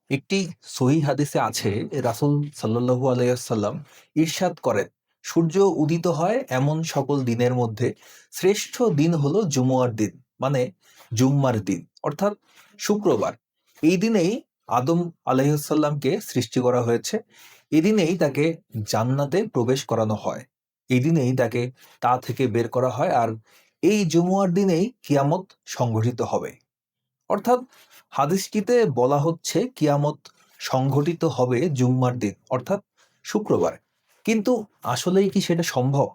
একটি সহিহ হাদিসে আছে রাসূল সাল্লাল্লাহু আলাইহি ওয়াসাল্লাম ইরশাদ করেন, সূর্য উদিত হয় এমন সকল দিনের মধ্যে শ্রেষ্ঠ দিন হলো জুমুয়ার দিন, মানে জুম্মার দিন, অর্থাৎ শুক্রবার। এই দিনেই আদম আলাইহিস সালামকে সৃষ্টি করা হয়েছে। এদিনেই তাকে জান্নাতে প্রবেশ করানো হয়। এই দিনেই তাকে তা থেকে বের করা হয়, আর এই জুমুয়ার দিনেই কিয়ামত সংঘটিত হবে। অর্থাৎ হাদিসটিতে বলা হচ্ছে কিয়ামত সংঘটিত হবে জুম্মার দিন, অর্থাৎ শুক্রবার। কিন্তু আসলেই কি সেটা সম্ভব?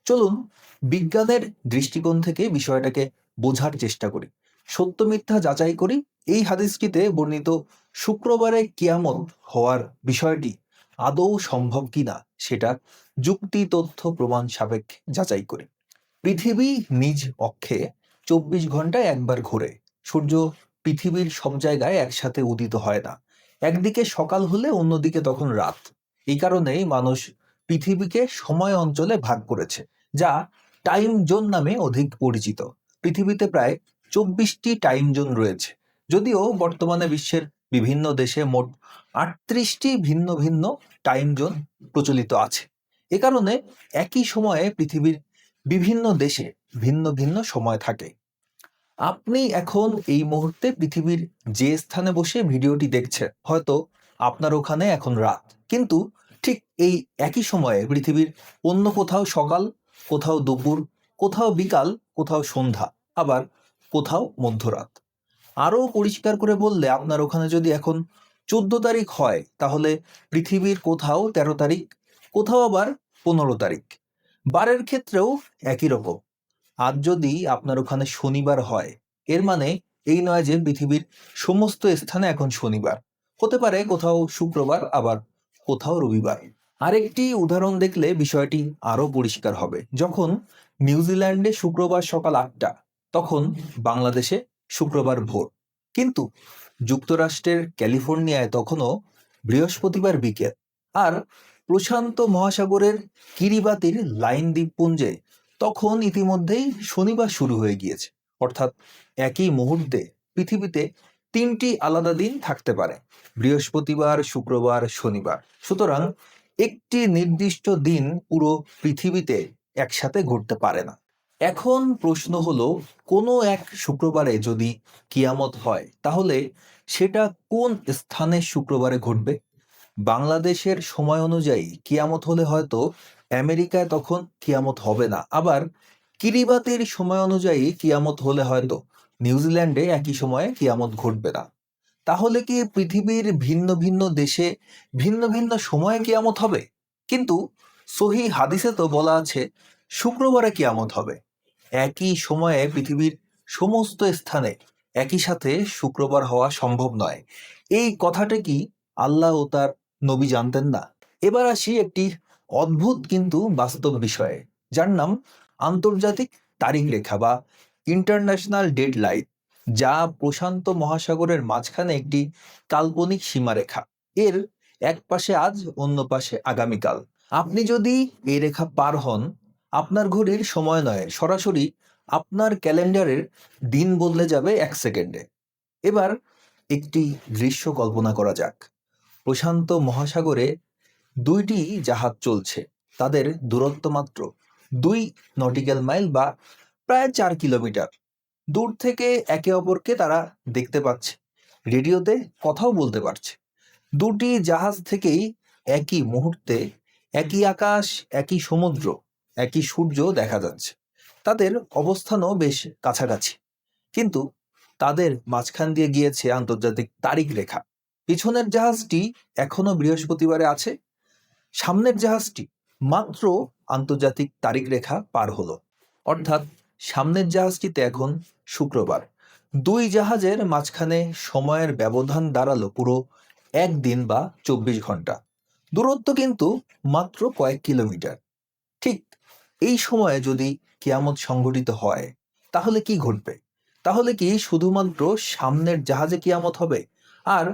চলুন বিজ্ঞানের দৃষ্টিকোণ থেকে বিষয়টাকে বোঝার চেষ্টা করি, সত্য মিথ্যা যাচাই করি। এই হাদিসটিতে বর্ণিত শুক্রবারে কিয়ামত হওয়ার বিষয়টি আদৌ সম্ভব কিনা সেটা যুক্তি তথ্য প্রমাণ সাপেক্ষে যাচাই করি। পৃথিবী নিজ অক্ষে 24 ঘন্টায় একবার ঘোরে। সূর্য পৃথিবীর সব জায়গায় একসাথে উদিত হয় না। একদিকে সকাল হলে অন্যদিকে তখন রাত। এই কারণেই মানুষ পৃথিবীকে সময় অঞ্চলে ভাগ করেছে, যা টাইম জোন নামে অধিক পরিচিত। পৃথিবীতে প্রায় 24টি টাইম জোন রয়েছে, যদিও বর্তমানে বিশ্বের বিভিন্ন দেশে মোট 38টি ভিন্ন ভিন্ন টাইম জোন প্রচলিত আছে। এ কারণে একই সময়ে পৃথিবীর বিভিন্ন দেশে ভিন্ন ভিন্ন সময় থাকে। আপনি এখন এই মুহূর্তে পৃথিবীর যে স্থানে বসে ভিডিওটি দেখছেন, হয়তো আপনার ওখানে এখন রাত, কিন্তু ঠিক এই একই সময়ে পৃথিবীর অন্য কোথাও সকাল, কোথাও দুপুর, কোথাও বিকাল, কোথাও সন্ধ্যা, আবার কোথাও মধ্যরাত। আরও পরিষ্কার করে বললে, আপনার ওখানে যদি এখন 14 তারিখ হয়, তাহলে পৃথিবীর কোথাও 13 তারিখ, কোথাও আবার 15 তারিখ। বারের ক্ষেত্রেও একই রকম। আজ যদি আপনার ওখানে শনিবার হয়, এর মানে এই নয় যে পৃথিবীর সমস্ত স্থানে এখন শনিবার। হতে পারে কোথাও শুক্রবার, আবার কোথাও রবিবার। আরেকটি উদাহরণ দেখলে বিষয়টি আরো পরিষ্কার হবে। যখন নিউজিল্যান্ডে শুক্রবার সকাল 8টা, তখন বাংলাদেশে শুক্রবার ভোর। কিন্তু যুক্তরাষ্ট্রের ক্যালিফোর্নিয়ায় তখনও বৃহস্পতিবার বিকেল। আর প্রশান্ত মহাসাগরের কিরিবাতির লাইন দ্বীপপুঞ্জে তখন ইতিমধ্যেই শনিবার শুরু হয়ে গিয়েছে। অর্থাৎ একই মুহূর্তে পৃথিবীতে 3টি আলাদা দিন থাকতে পারে: বৃহস্পতিবার, শুক্রবার, শনিবার। সুতরাং একটি নির্দিষ্ট দিন পুরো পৃথিবীতে একসাথে ঘটতে পারে না। এখন প্রশ্ন হলো, কোনো এক শুক্রবারে যদি কিয়ামত হয়, তাহলে সেটা কোন স্থানে শুক্রবারে ঘটবে? বাংলাদেশের সময় অনুযায়ী কিয়ামত হলে হয়তো আমেরিকায় তখন কিয়ামত হবে না। আবার কিরিবাতির সময় অনুযায়ী কিয়ামত হলে হয়তো নিউজিল্যান্ডে একই সময়ে কিয়ামত ঘটবে না। তাহলে কি পৃথিবীর ভিন্ন ভিন্ন দেশে ভিন্ন ভিন্ন সময়ে কিয়ামত হবে? কিন্তু সহিহ হাদিসে তো বলা আছে শুক্রবারে কিয়ামত হবে। একই সময়ে পৃথিবীর সমস্ত স্থানে একই সাথে শুক্রবার হওয়া সম্ভব নয়। এই কথাটা কি আল্লাহ ও তার নবী জানতেন না? এবার আসি একটি অদ্ভুত কিন্তু বাস্তব বিষয়ে, যার নাম আন্তর্জাতিক তারিখ রেখা বা ইন্টারন্যাশনাল ডেড লাইন, যা প্রশান্ত মহাসাগরের মাঝখানে একটি কাল্পনিক সীমারেখা। এর এক পাশে আজ, অন্য পাশে আগামীকাল। আপনি যদি এই রেখা পার হন, আপনার ঘড়ির সময় নয়, সরাসরি আপনার ক্যালেন্ডারের দিন বদলে যাবে 1 সেকেন্ডে। এবার একটি দৃশ্য কল্পনা করা যাক। প্রশান্ত মহাসাগরে 2টি জাহাজ চলছে। তাদের দূরত্ব মাত্র 2 নটিক্যাল মাইল বা প্রায় 4 কিলোমিটার। দূর থেকে একে অপরকে তারা দেখতে পাচ্ছে, রেডিওতে কথাও বলতে পারছে। 2টি জাহাজ থেকেই একই মুহূর্তে একই আকাশ, একই সমুদ্র, একই সূর্য দেখা যাচ্ছে। তাদের অবস্থানও বেশ কাছাকাছি, কিন্তু তাদের মাঝখান দিয়ে গিয়েছে আন্তর্জাতিক তারিখ রেখা। পিছনের জাহাজটি এখনো বৃহস্পতিবারে আছে, সামনের জাহাজটি মাত্র আন্তর্জাতিক তারিখ রেখা পার হলো। অর্থাৎ সামনের জাহাজটিতে এখন শুক্রবার। 2 জাহাজের মাঝখানে সময়ের ব্যবধান দাঁড়ালো পুরো একদিন বা 24 ঘন্টা। দূরত্ব কিন্তু মাত্র কয়েক কিলোমিটার। ঠিক এই সময়ে যদি কিয়ামত সংঘটিত হয়, তাহলে কি ঘটবে? তাহলে কি শুধুমাত্র সামনের জাহাজে কিয়ামত হবে, আর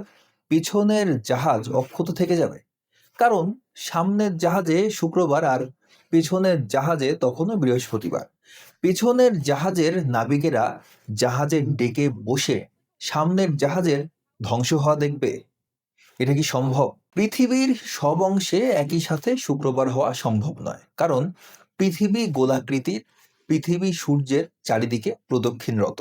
পিছনের জাহাজ অক্ষত থেকে যাবে? কারণ সামনের জাহাজে শুক্রবার, আর পিছনের জাহাজে তখনও বৃহস্পতিবার। পিছনের জাহাজের নাবিকেরা জাহাজের ডেকে বসে সামনের জাহাজের ধ্বংস হওয়া দেখবে, এটা কি সম্ভব? পৃথিবীর সব অংশে একই সাথে শুক্রবার হওয়া সম্ভব নয়, কারণ পৃথিবী গোলাকৃতির, পৃথিবী সূর্যের চারিদিকে প্রদক্ষিণরত।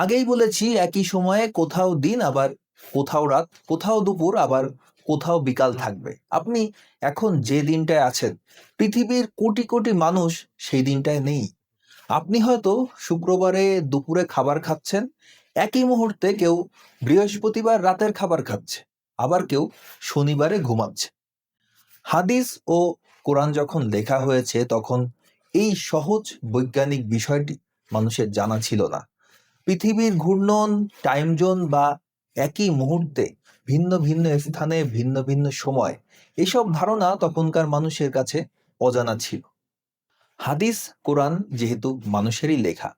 আগেই বলেছি, একই সময়ে কোথাও দিন, আবার কোথাও রাত, কোথাও দুপুর, আবার কোথাও বিকাল থাকবে। আপনি এখন যে দিনটায় আছেন, পৃথিবীর কোটি কোটি মানুষ সেই দিনটায় নেই। আপনি হয়তো শুক্রবারে দুপুরে খাবার খাচ্ছেন, একই মুহূর্তে কেউ বৃহস্পতিবার রাতের খাবার খাচ্ছে, আবার কেউ শনিবারে ঘুমাচ্ছে। হাদিস ও কোরআন যখন লেখা হয়েছে, তখন এই সহজ বৈজ্ঞানিক বিষয়টি মানুষের জানা ছিল না। পৃথিবীর ঘূর্ণন, টাইম জোন বা একই মুহূর্তে ভিন্ন ভিন্ন স্থানে ভিন্ন ভিন্ন সময়, এসব ধারণা তখনকার মানুষের কাছে অজানা ছিল। হাদিস কোরআন যেহেতু মানুষেরই লেখা,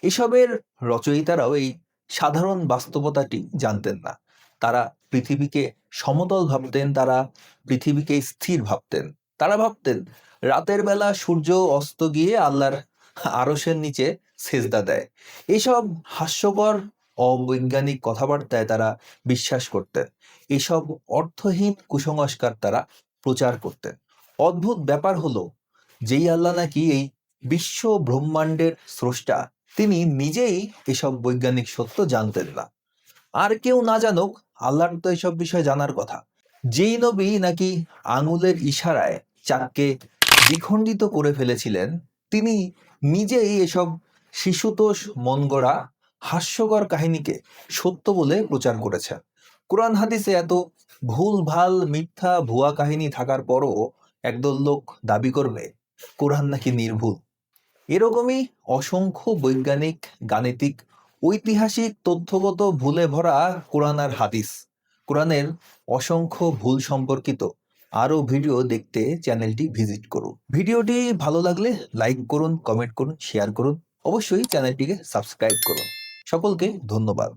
এসবের রচয়িতারাও এই সাধারণ বাস্তবতাটি জানতেন না। তারা পৃথিবীকে সমতল ভাবতেন, তারা পৃথিবীকে স্থির ভাবতেন। তারা ভাবতেন রাতের বেলা সূর্য অস্ত গিয়ে আল্লাহর আরশের নিচে সেজদা দেয়। এসব হাস্যকর অবৈজ্ঞানিক কথাবার্তায় তারা বিশ্বাস করতেন। এসব অর্থহীন কুসংস্কার তারা প্রচার করতেন। অদ্ভুত ব্যাপার হলো, যেই আল্লাহ নাকি এই বিশ্ব ব্রহ্মাণ্ডের স্রষ্টা, তিনি নিজেই এসব বৈজ্ঞানিক সত্য জানতেন না। আর কেউ না জানুক, আল্লাহর তো এসব বিষয় জানার কথা। যেই নবী নাকি আঙুলের ইশারায় চাঁদকে দ্বিখণ্ডিত করে ফেলেছিলেন, তিনি নিজেই এসব শিশুতোষ মন গড়া হাস্যকর কাহিনীকে সত্য বলে প্রচার করেছেন। কোরআন হাদিসে এত ভুল ভাল, মিথ্যা, ভুয়া কাহিনী থাকার পরও একদল লোক দাবি করবে কোরআন নাকি নির্ভুল। এরকমই অসংখ্য বৈজ্ঞানিক, গাণিতিক, ঐতিহাসিক, তথ্যগত ভুলে ভরা কোরআন আর হাদিস। কোরআনের অসংখ্য ভুল সম্পর্কিত আরও ভিডিও দেখতে চ্যানেলটি ভিজিট করুন। ভিডিওটি ভালো লাগলে লাইক করুন, কমেন্ট করুন, শেয়ার করুন। অবশ্যই চ্যানেলটিকে সাবস্ক্রাইব করুন। সকলকে ধন্যবাদ।